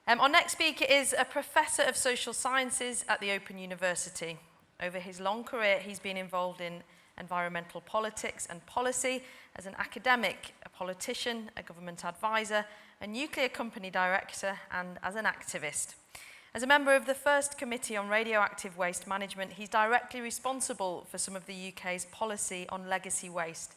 Our next speaker is a Professor of Social Sciences at the Open University. Over his long career, he's been involved in environmental politics and policy as an academic, a politician, a government advisor, a nuclear company director, and as an activist. As a member of the first Committee on Radioactive Waste Management, he's directly responsible for some of the UK's policy on legacy waste.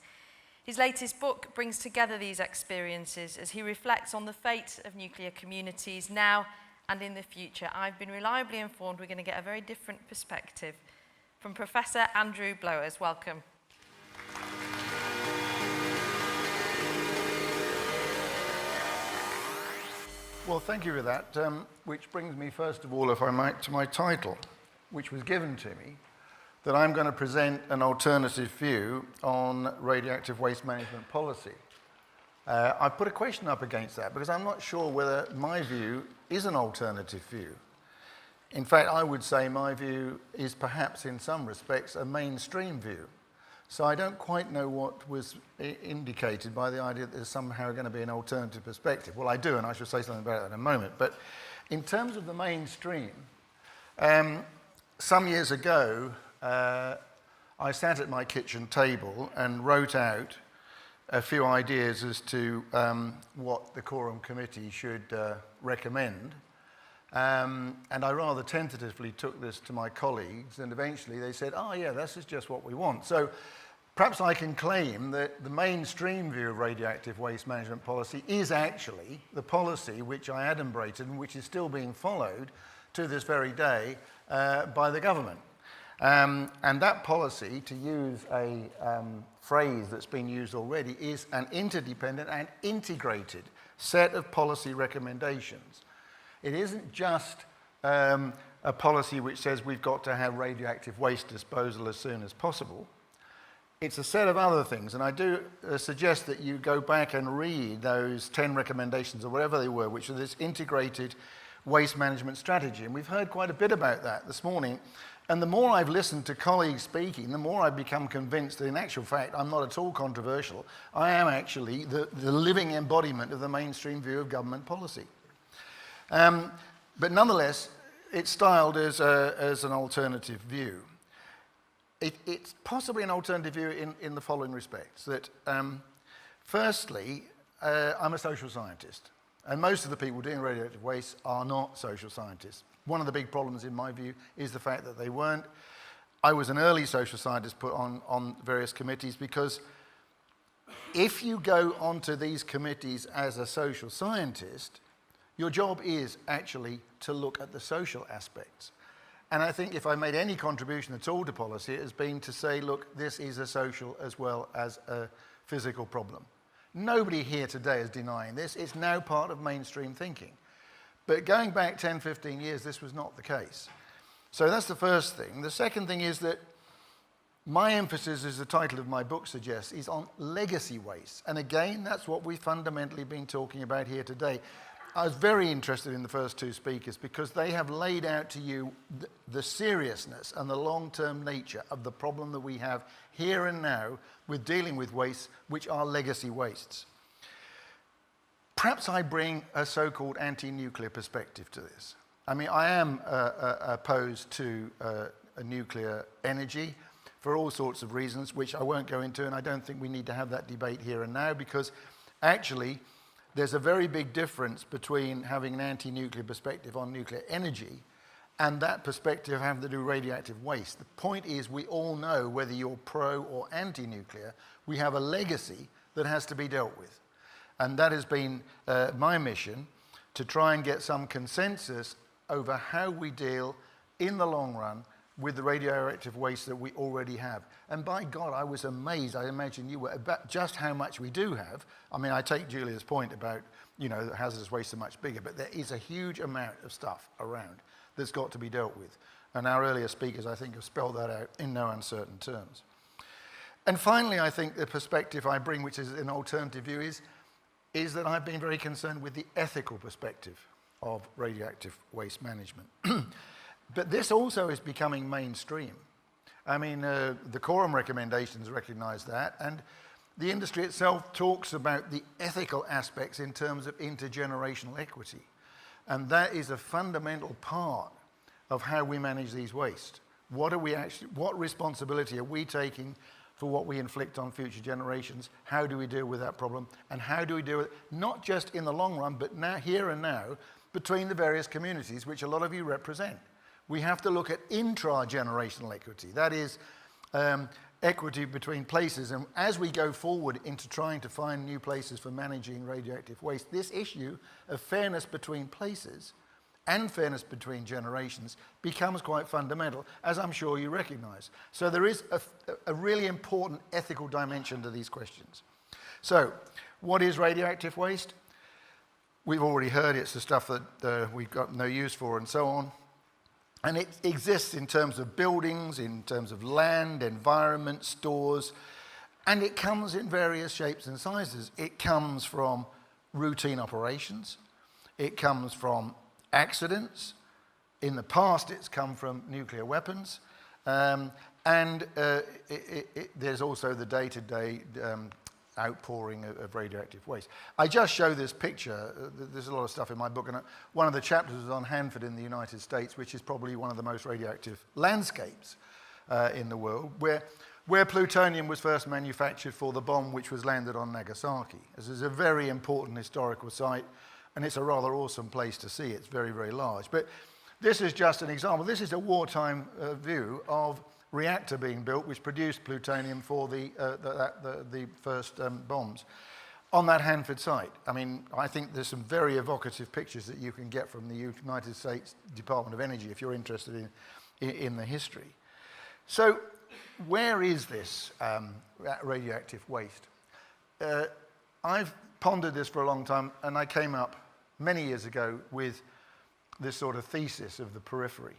His latest book brings together these experiences as he reflects on the fate of nuclear communities now and in the future. I've been reliably informed we're going to get a very different perspective from Professor Andrew Blowers. Welcome. Well, thank you for that, which brings me, first of all, if I might, to my title, which was given to me, that I'm going to present an alternative view on radioactive waste management policy. I put a question up against that because I'm not sure whether my view is an alternative view. In fact, I would say my view is perhaps in some respects a mainstream view. So I don't quite know what was indicated by the idea that there's somehow going to be an alternative perspective. Well, I do, and I shall say something about that in a moment. But in terms of the mainstream, some years ago, I sat at my kitchen table and wrote out a few ideas as to what the CoRWM committee should recommend. And I rather tentatively took this to my colleagues, and eventually they said, oh yeah, this is just what we want. So perhaps I can claim that the mainstream view of radioactive waste management policy is actually the policy which I adumbrated and which is still being followed to this very day by the government. And that policy, to use a phrase that's been used already, is an interdependent and integrated set of policy recommendations. It isn't just a policy which says we've got to have radioactive waste disposal as soon as possible. It's a set of other things, and I do suggest that you go back and read those 10 recommendations or whatever they were, which are this integrated waste management strategy. And we've heard quite a bit about that this morning. And the more I've listened to colleagues speaking, the more I've become convinced that in actual fact, I'm not at all controversial. I am actually the living embodiment of the mainstream view of government policy. But nonetheless, it's styled as an alternative view. It's possibly an alternative view in the following respects. That firstly, I'm a social scientist. And most of the people doing radioactive waste are not social scientists. One of the big problems, in my view, is the fact that they weren't. I was an early social scientist put on various committees because if you go onto these committees as a social scientist, your job is actually to look at the social aspects. And I think if I made any contribution at all to policy, it has been to say, look, this is a social as well as a physical problem. Nobody here today is denying this. It's now part of mainstream thinking. But going back 10, 15 years, this was not the case. So that's the first thing. The second thing is that my emphasis, as the title of my book suggests, is on legacy waste. And again, that's what we've fundamentally been talking about here today. I was very interested in the first two speakers because they have laid out to you the seriousness and the long-term nature of the problem that we have here and now with dealing with wastes which are legacy wastes. Perhaps I bring a so-called anti-nuclear perspective to this. I mean, I am opposed to a nuclear energy for all sorts of reasons, which I won't go into, and I don't think we need to have that debate here and now because actually there's a very big difference between having an anti-nuclear perspective on nuclear energy and that perspective having to do radioactive waste. The point is we all know whether you're pro or anti-nuclear, we have a legacy that has to be dealt with. And that has been my mission, to try and get some consensus over how we deal in the long run with the radioactive waste that we already have. And by God, I was amazed, I imagine you were, about just how much we do have. I mean, I take Julia's point about, you know, the hazardous waste are much bigger, but there is a huge amount of stuff around that's got to be dealt with. And our earlier speakers, I think, have spelled that out in no uncertain terms. And finally, I think the perspective I bring, which is an alternative view, is that I've been very concerned with the ethical perspective of radioactive waste management. But this also is becoming mainstream. I mean, the CoRWM recommendations recognize that, and the industry itself talks about the ethical aspects in terms of intergenerational equity. And that is a fundamental part of how we manage these wastes. What responsibility are we taking for what we inflict on future generations? How do we deal with that problem? And how do we deal with it, not just in the long run, but now, here and now, between the various communities which a lot of you represent? We have to look at intra-generational equity. That is equity between places. And as we go forward into trying to find new places for managing radioactive waste, this issue of fairness between places and fairness between generations becomes quite fundamental, as I'm sure you recognize. So there is a really important ethical dimension to these questions. So, what is radioactive waste? We've already heard it's the stuff that we've got no use for and so on. And it exists in terms of buildings, in terms of land, environment, stores, and it comes in various shapes and sizes. It comes from routine operations. It comes from accidents. In the past, it's come from nuclear weapons. There's also the day-to-day outpouring of radioactive waste. I just show this picture. There's a lot of stuff in my book, and one of the chapters was on Hanford in the United States, which is probably one of the most radioactive landscapes in the world, where plutonium was first manufactured for the bomb which was landed on Nagasaki. This is a very important historical site, and it's a rather awesome place to see. It's very, very large. But this is just an example. This is a wartime view of reactor being built, which produced plutonium for the first bombs on that Hanford site. I mean, I think there's some very evocative pictures that you can get from the United States Department of Energy if you're interested in the history. So, where is this radioactive waste? I've pondered this for a long time, and I came up many years ago with this sort of thesis of the periphery.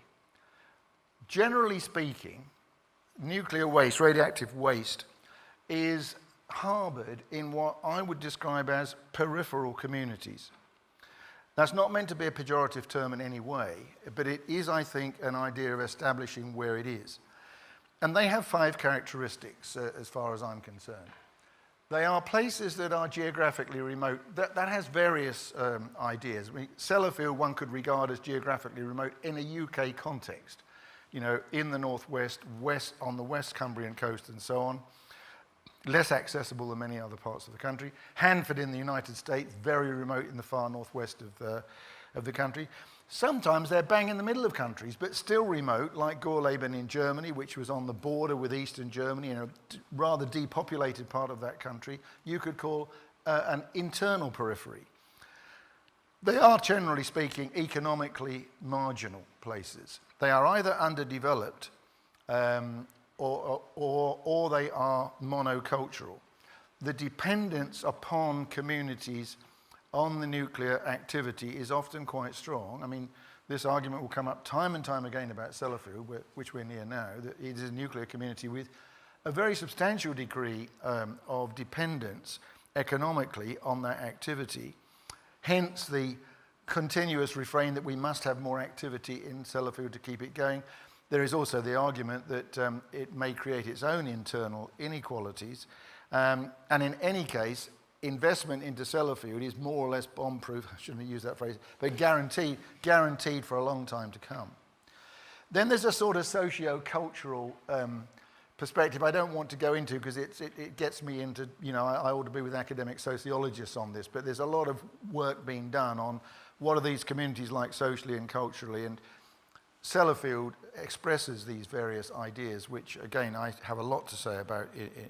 Generally speaking, nuclear waste, radioactive waste, is harboured in what I would describe as peripheral communities. That's not meant to be a pejorative term in any way, but it is, I think, an idea of establishing where it is. And they have 5 characteristics, as far as I'm concerned. They are places that are geographically remote. That has various ideas. I mean, Sellafield one could regard as geographically remote in a UK context. You know, in the northwest, on the West Cumbrian coast and so on. Less accessible than many other parts of the country. Hanford in the United States, very remote in the far northwest of the country. Sometimes they're bang in the middle of countries, but still remote, like Gorleben in Germany, which was on the border with eastern Germany, in a rather depopulated part of that country. You could call an internal periphery. They are, generally speaking, economically marginal places. They are either underdeveloped or they are monocultural. The dependence upon communities on the nuclear activity is often quite strong. I mean, this argument will come up time and time again about Sellafield, which we're near now, that it is a nuclear community with a very substantial degree of dependence economically on that activity. Hence the continuous refrain that we must have more activity in Sellafield to keep it going. There is also the argument that it may create its own internal inequalities. And in any case, investment into Sellafield is more or less bomb-proof, I shouldn't have used that phrase, but guaranteed for a long time to come. Then there's a sort of socio-cultural perspective I don't want to go into because it gets me into, you know, I ought to be with academic sociologists on this, but there's a lot of work being done on what are these communities like socially and culturally, and Sellafield expresses these various ideas, which, again, I have a lot to say about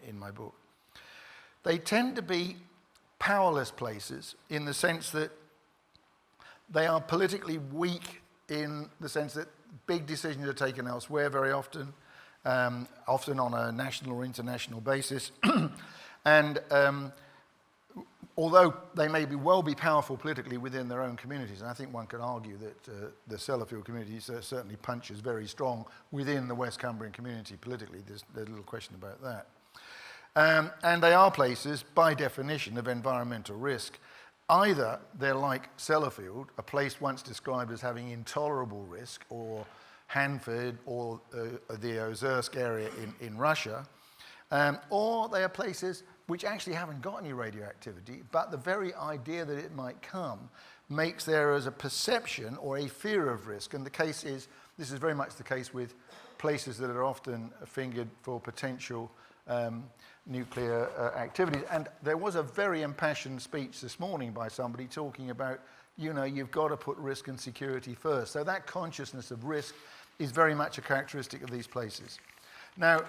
in my book. They tend to be powerless places in the sense that they are politically weak in the sense that big decisions are taken elsewhere very often, often on a national or international basis. And although they may well be powerful politically within their own communities, and I think one could argue that the Sellafield community certainly punches very strong within the West Cumbrian community politically, there's little question about that. And they are places, by definition, of environmental risk. Either they're like Sellafield, a place once described as having intolerable risk, or Hanford, or the Ozersk area in Russia, or they are places which actually haven't got any radioactivity, but the very idea that it might come makes there as a perception or a fear of risk. And the case is, this is very much the case with places that are often fingered for potential nuclear activities. And there was a very impassioned speech this morning by somebody talking about, you know, you've got to put risk and security first. So that consciousness of risk is very much a characteristic of these places. Now,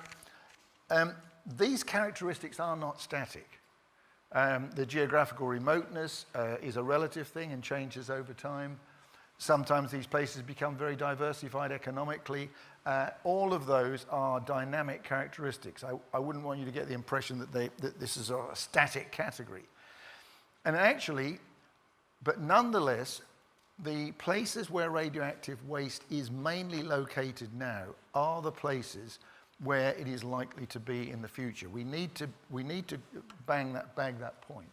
these characteristics are not static. The geographical remoteness is a relative thing and changes over time. Sometimes these places become very diversified economically. All of those are dynamic characteristics. I wouldn't want you to get the impression that this is a static category. And actually, but nonetheless, the places where radioactive waste is mainly located now are the places where it is likely to be in the future. We need to bag that point.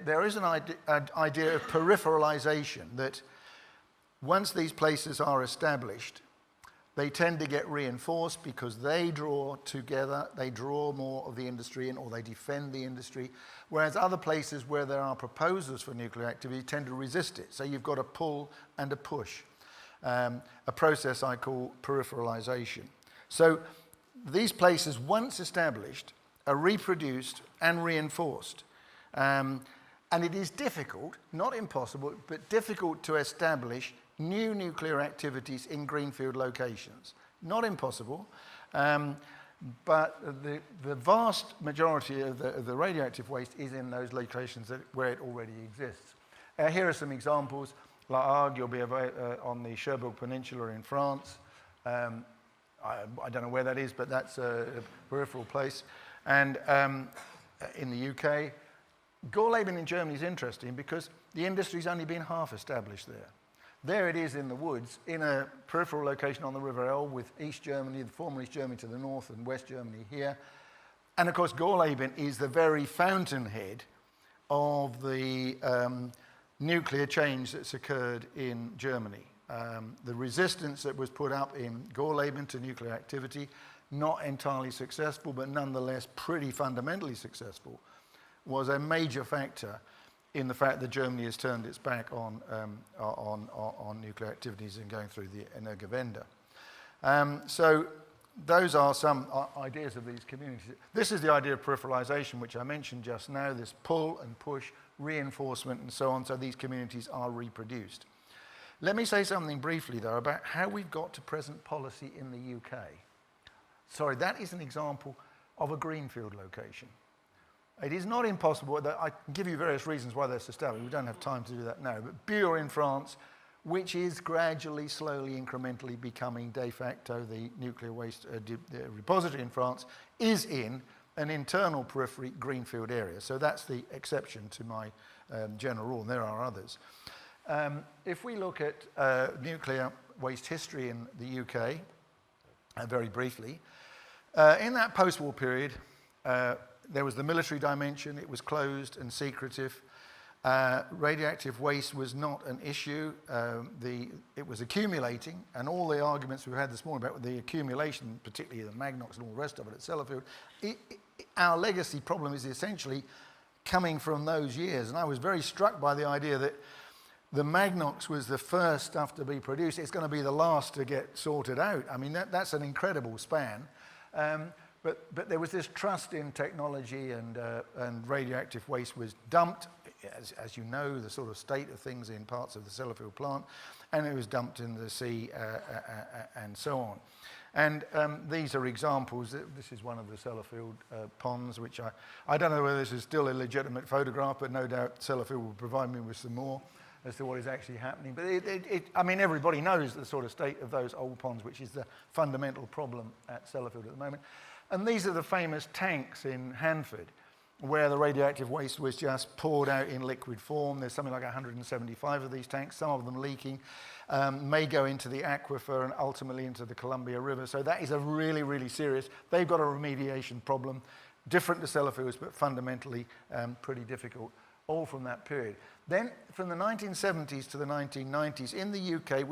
There is an idea of peripheralization, that once these places are established, they tend to get reinforced because they draw together, they draw more of the industry in, or they defend the industry, whereas other places where there are proposals for nuclear activity tend to resist it. So you've got a pull and a push. A process I call peripheralization. So these places, once established, are reproduced and reinforced. And it is difficult, not impossible, but difficult to establish new nuclear activities in greenfield locations. Not impossible, but the vast majority of the radioactive waste is in those locations where it already exists. Here are some examples. La Hague, you'll be on the Cherbourg Peninsula in France. I don't know where that is, but that's a peripheral place. And in the UK, Gorleben in Germany is interesting because the industry's only been half established there. There it is in the woods, in a peripheral location on the River Elbe, with East Germany, the former East Germany to the north, and West Germany here. And of course, Gorleben is the very fountainhead of the nuclear change that's occurred in Germany. The resistance that was put up in Gorleben to nuclear activity, not entirely successful, but nonetheless pretty fundamentally successful, was a major factor in the fact that Germany has turned its back on nuclear activities and going through the Energiewende. So those are some ideas of these communities. This is the idea of peripheralization, which I mentioned just now, this pull and push, reinforcement and so on, so these communities are reproduced. Let me say something briefly, though, about how we've got to present policy in the UK. Sorry, that is an example of a greenfield location. It is not impossible, that I can give you various reasons why they're established. We don't have time to do that now, but Bure in France, which is gradually, slowly, incrementally becoming de facto the nuclear waste repository in France, is in an internal periphery greenfield area. So that's the exception to my general rule, and there are others. If we look at nuclear waste history in the UK, very briefly, in that post-war period, there was the military dimension. It was closed and secretive. Radioactive waste was not an issue. It was accumulating, and all the arguments we've had this morning about the accumulation, particularly the Magnox and all the rest of it at Sellafield, our legacy problem is essentially coming from those years. And I was very struck by the idea that the Magnox was the first stuff to be produced. It's going to be the last to get sorted out. I mean, that's an incredible span. But there was this trust in technology, and radioactive waste was dumped, as you know, the sort of state of things in parts of the Sellafield plant, and it was dumped in the sea and so on. And these are examples. This is one of the Sellafield ponds, which I don't know whether this is still a legitimate photograph, but no doubt Sellafield will provide me with some more as to what is actually happening. But I mean, everybody knows the sort of state of those old ponds, which is the fundamental problem at Sellafield at the moment. And these are the famous tanks in Hanford, where the radioactive waste was just poured out in liquid form. There's something like 175 of these tanks, some of them leaking, may go into the aquifer and ultimately into the Columbia River. So that is a really, really serious, they've got a remediation problem, different to Sellafield's, but fundamentally pretty difficult, all from that period. Then from the 1970s to the 1990s, in the UK,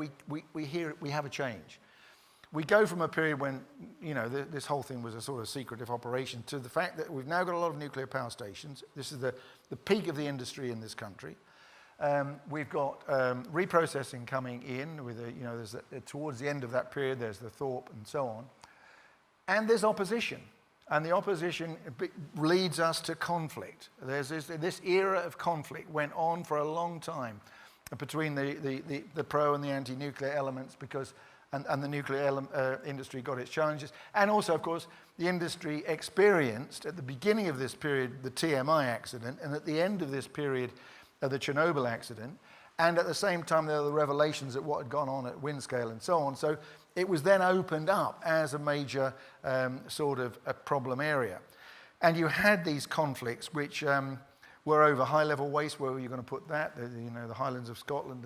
we have a change. we go from a period when, you know, this whole thing was a sort of secretive operation to the fact that we've now got a lot of nuclear power stations. This is the peak of the industry in this country. We've got reprocessing coming in with, you know, towards the end of that period, there's the Thorpe and so on. And there's opposition. And the opposition leads us to conflict. There's this era of conflict went on for a long time between the pro and the anti-nuclear elements because, and the nuclear industry got its challenges. And also, of course, the industry experienced at the beginning of this period the TMI accident, and at the end of this period the Chernobyl accident. And at the same time, there were the revelations of what had gone on at Windscale and so on. So it was then opened up as a major sort of a problem area. And you had these conflicts which were over high-level waste. Where were you going to put that? You know, the Highlands of Scotland,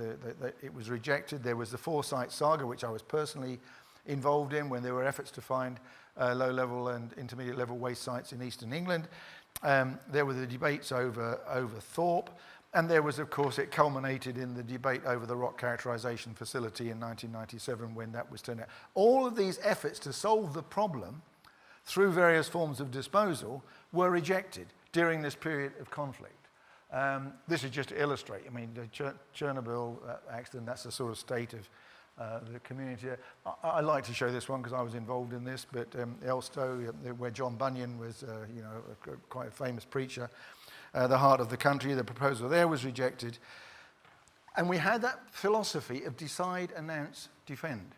it was rejected. There was the Foresight saga, which I was personally involved in when there were efforts to find low-level and intermediate-level waste sites in eastern England. There were the debates over Thorpe. And there was, of course, it culminated in the debate over the rock characterization facility in 1997 when that was turned out. All of these efforts to solve the problem through various forms of disposal were rejected during this period of conflict. This is just to illustrate. I mean, the Chernobyl accident, that's the sort of state of the community. I like to show this one because I was involved in this, but Elstow, where John Bunyan was, you know, quite a famous preacher, the heart of the country, the proposal there was rejected. And we had that philosophy of decide, announce, defend.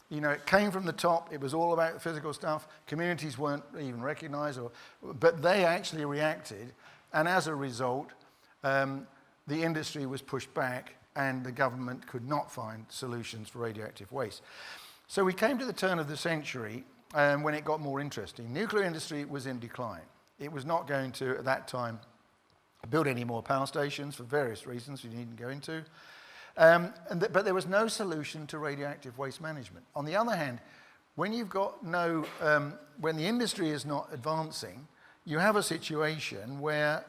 You know, it came from the top. It was all about the physical stuff. Communities weren't even recognized, but they actually reacted. And as a result, the industry was pushed back and the government could not find solutions for radioactive waste. So we came to the turn of the century when it got more interesting. Nuclear industry was in decline. It was not going to, at that time, build any more power stations for various reasons we needn't go into. But there was no solution to radioactive waste management. On the other hand, when you've got no, when the industry is not advancing, you have a situation where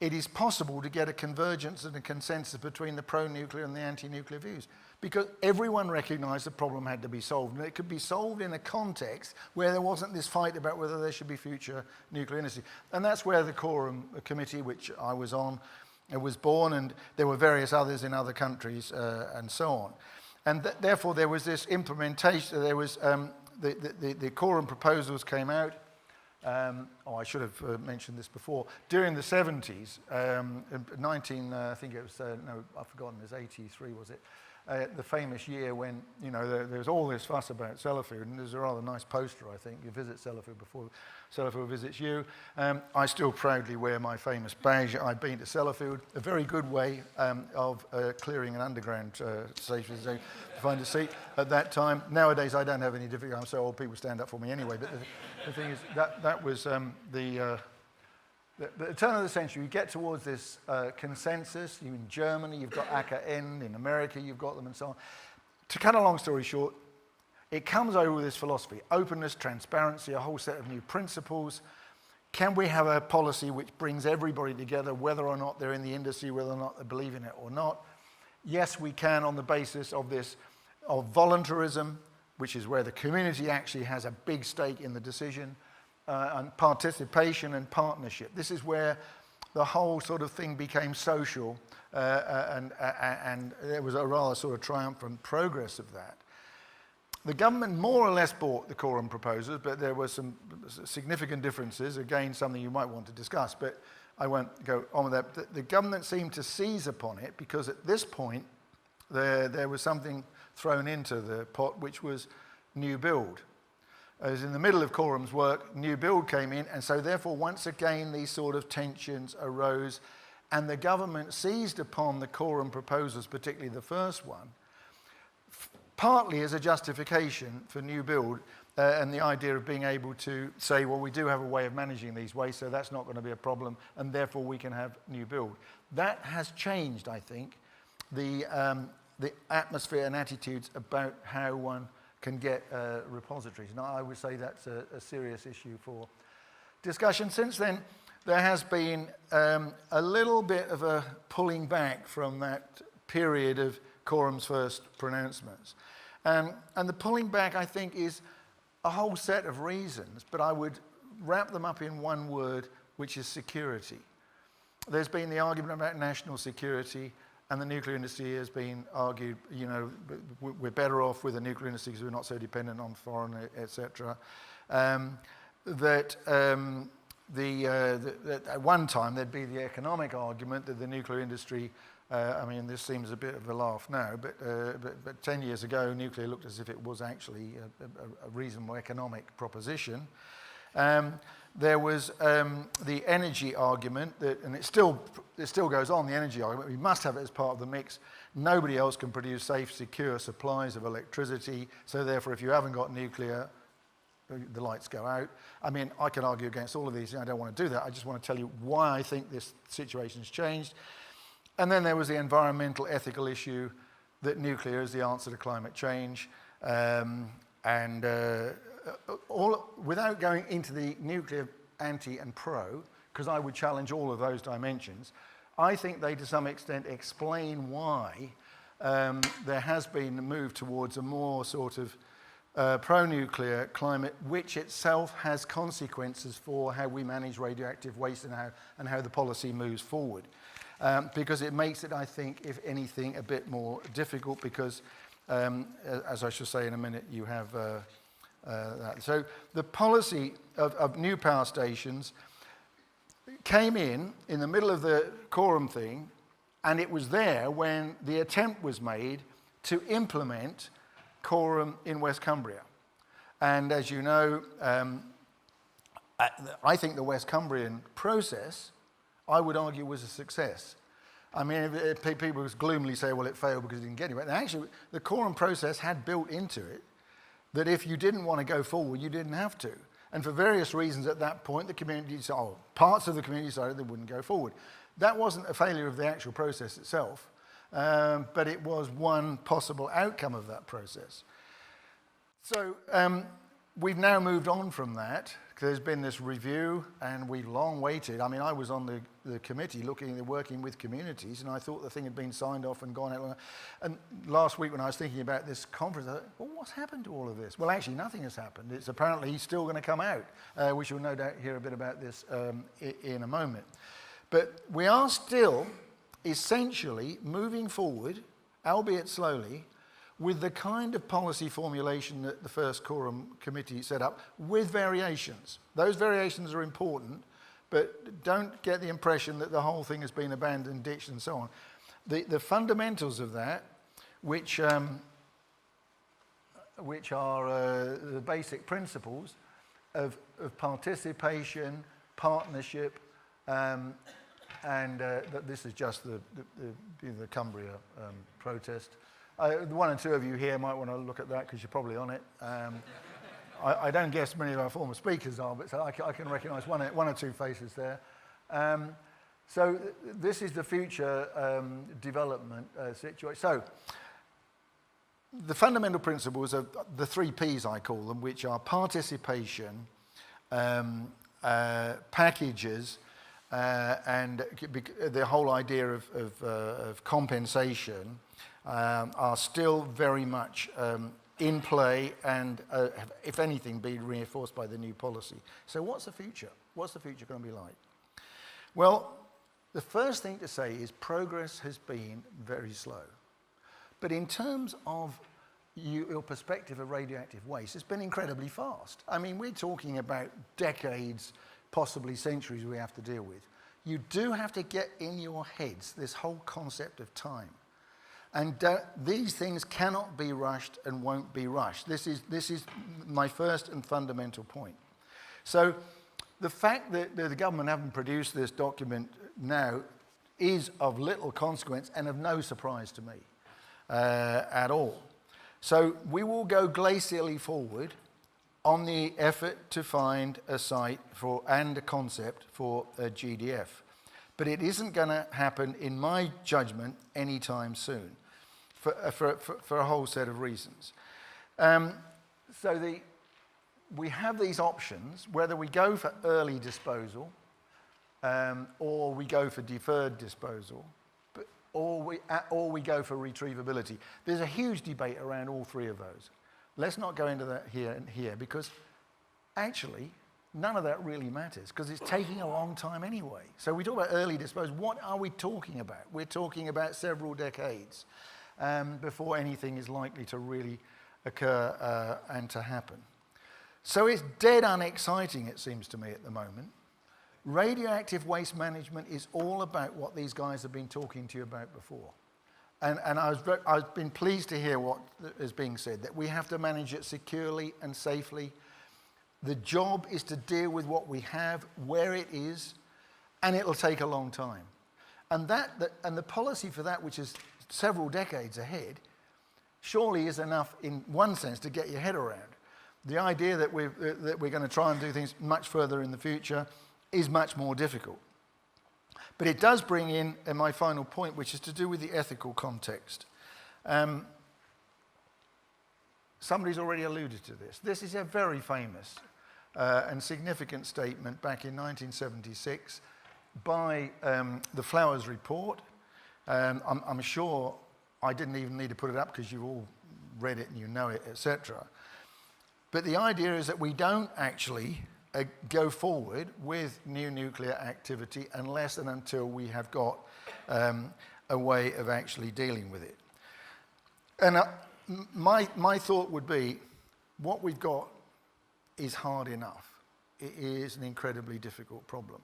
it is possible to get a convergence and a consensus between the pro-nuclear and the anti-nuclear views. Because everyone recognized the problem had to be solved. And it could be solved in a context where there wasn't this fight about whether there should be future nuclear industry. And that's where the CoRWM committee, which I was on, was born. And there were various others in other countries and so on. And therefore, there was this implementation. There was the CoRWM proposals came out. I should have mentioned this before. During the 70s, I think it was, no, I've forgotten, it was 83, was it? The famous year when, you know, there was all this fuss about Sellafield, and there's a rather nice poster, I think. You visit Sellafield before Sellafield visits you. I still proudly wear my famous badge. I've been to Sellafield, a very good way of clearing an underground station to find a seat at that time. Nowadays, I don't have any difficulty. I'm so old, people stand up for me anyway. But the thing is, that was the turn of the century. You get towards this consensus. In Germany, you've got AKN. In America, you've got them and so on. To cut a long story short, it comes over with this philosophy: openness, transparency, a whole set of new principles. Can we have a policy which brings everybody together, whether or not they're in the industry, whether or not they believe in it or not? Yes, we can, on the basis of this, of voluntarism, which is where the community actually has a big stake in the decision, and participation and partnership. This is where the whole sort of thing became social, and there was a rather sort of triumphant progress of that. The government more or less bought the CoRWM proposals, but there were some significant differences, again, something you might want to discuss, but I won't go on with that. The government seemed to seize upon it because at this point, there was something thrown into the pot, which was new build. As in the middle of CoRWM's work, new build came in, and so therefore once again these sort of tensions arose, and the government seized upon the CoRWM proposals, particularly the first one, partly as a justification for new build, and the idea of being able to say, well, we do have a way of managing these wastes, so that's not going to be a problem, and therefore we can have new build. That has changed, I think, the atmosphere and attitudes about how one can get repositories. Now, I would say that's a serious issue for discussion. Since then, there has been a little bit of a pulling back from that period of CoRWM's first pronouncements. And the pulling back, I think, is a whole set of reasons, but I would wrap them up in one word, which is security. There's been the argument about national security, and the nuclear industry has been argued, you know, we're better off with the nuclear industry because we're not so dependent on foreign, etc. That at one time there'd be the economic argument that the nuclear industry, I mean, this seems a bit of a laugh now, but 10 years ago, nuclear looked as if it was actually a reasonable economic proposition. There was the energy argument, that, and it still goes on, the energy argument. We must have it as part of the mix. Nobody else can produce safe, secure supplies of electricity, so therefore if you haven't got nuclear, the lights go out. I mean, I can argue against all of these, I don't want to do that. I just want to tell you why I think this situation's changed. And then there was the environmental, ethical issue that nuclear is the answer to climate change. Without going into the nuclear anti and pro, because I would challenge all of those dimensions, I think they to some extent explain why there has been a move towards a more sort of pro-nuclear climate, which itself has consequences for how we manage radioactive waste and how the policy moves forward. Because it makes it, I think, if anything, a bit more difficult because, as I shall say in a minute, you have that. So the policy of new power stations came in the middle of the CoRWM thing, and it was there when the attempt was made to implement CoRWM in West Cumbria. And as you know, I think the West Cumbrian process, I would argue, was a success. I mean, people gloomily say, well, it failed because it didn't get anywhere. And actually, the CoRWM process had built into it that if you didn't want to go forward, you didn't have to. And for various reasons at that point, the community decided, parts of the community decided they wouldn't go forward. That wasn't a failure of the actual process itself, but it was one possible outcome of that process. So we've now moved on from that. There's been this review, and we've long waited. I mean, I was on the committee working with communities, and I thought the thing had been signed off and gone out. And last week when I was thinking about this conference, I thought, well, what's happened to all of this? Well, actually, nothing has happened. It's apparently still going to come out. We shall no doubt hear a bit about this in a moment. But we are still essentially moving forward, albeit slowly, with the kind of policy formulation that the first CoRWM committee set up, with variations. Those variations are important, but don't get the impression that the whole thing has been abandoned, ditched, and so on. The fundamentals of that, which are the basic principles of participation, partnership, and this is just the Cumbria protest. One or two of you here might want to look at that because you're probably on it. I don't guess many of our former speakers are, but so I can recognise one or two faces there. So this is the future development situation. So the fundamental principles of the 3 Ps, I call them, which are participation, packages, and the whole idea of compensation, are still very much in play and, if anything, being reinforced by the new policy. So what's the future? What's the future going to be like? Well, the first thing to say is progress has been very slow. But in terms of your perspective of radioactive waste, it's been incredibly fast. I mean, we're talking about decades, possibly centuries we have to deal with. You do have to get in your heads this whole concept of time. And these things cannot be rushed and won't be rushed. This is my first and fundamental point. So the fact that the government haven't produced this document now is of little consequence and of no surprise to me at all. So we will go glacially forward on the effort to find a site and a concept for a GDF. But it isn't going to happen, in my judgment, anytime soon, for a whole set of reasons. We have these options, whether we go for early disposal or we go for deferred disposal. But or we go for retrievability. There's a huge debate around all three of those. Let's not go into that here because actually none of that really matters because it's taking a long time anyway. So we talk about early disposal. What are we talking about? We're talking about several decades before anything is likely to really occur and to happen. So it's dead unexciting, it seems to me, at the moment. Radioactive waste management is all about what these guys have been talking to you about before. And I've been pleased to hear what is being said, that we have to manage it securely and safely. The job is to deal with what we have, where it is, and it'll take a long time. And the policy for that, which is several decades ahead, surely is enough in one sense to get your head around. The idea that we're going to try and do things much further in the future is much more difficult. But it does bring in my final point, which is to do with the ethical context. Somebody's already alluded to this. This is a very famous and significant statement back in 1976 by the Flowers Report. I'm sure I didn't even need to put it up because you've all read it and you know it, etc. But the idea is that we don't actually go forward with new nuclear activity unless and until we have got a way of actually dealing with it. And my thought would be, what we've got is hard enough. It is an incredibly difficult problem.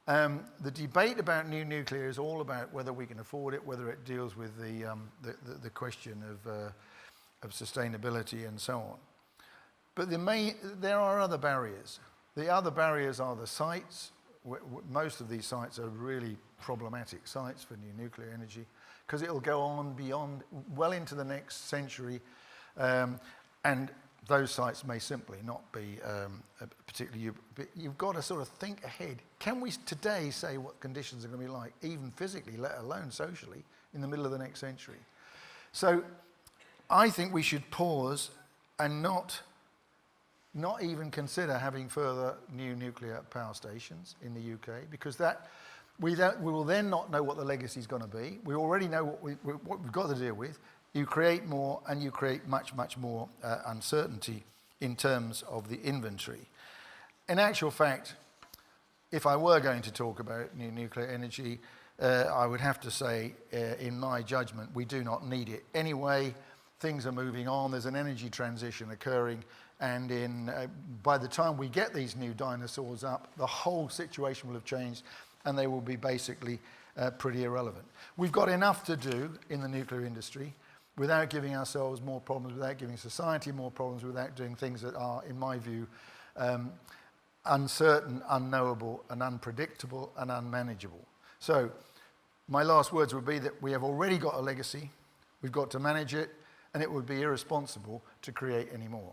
The debate about new nuclear is all about whether we can afford it, whether it deals with the question of sustainability and so on. But there are other barriers. The other barriers are the sites. Most of these sites are really problematic sites for new nuclear energy because it'll go on beyond, well into the next century, and those sites may simply not be particularly. But you've got to sort of think ahead. Can we today say what conditions are going to be like, even physically, let alone socially, in the middle of the next century? So I think we should pause and not even consider having further new nuclear power stations in the UK, because we will then not know what the legacy is going to be. We already know what we've got to deal with. You create more, and you create much, much more uncertainty in terms of the inventory. In actual fact, if I were going to talk about new nuclear energy, I would have to say, in my judgment, we do not need it. Anyway, things are moving on. There's an energy transition occurring. And by the time we get these new dinosaurs up, the whole situation will have changed, and they will be basically pretty irrelevant. We've got enough to do in the nuclear industry without giving ourselves more problems, without giving society more problems, without doing things that are, in my view, uncertain, unknowable, and unpredictable, and unmanageable. So my last words would be that we have already got a legacy, we've got to manage it, and it would be irresponsible to create any more.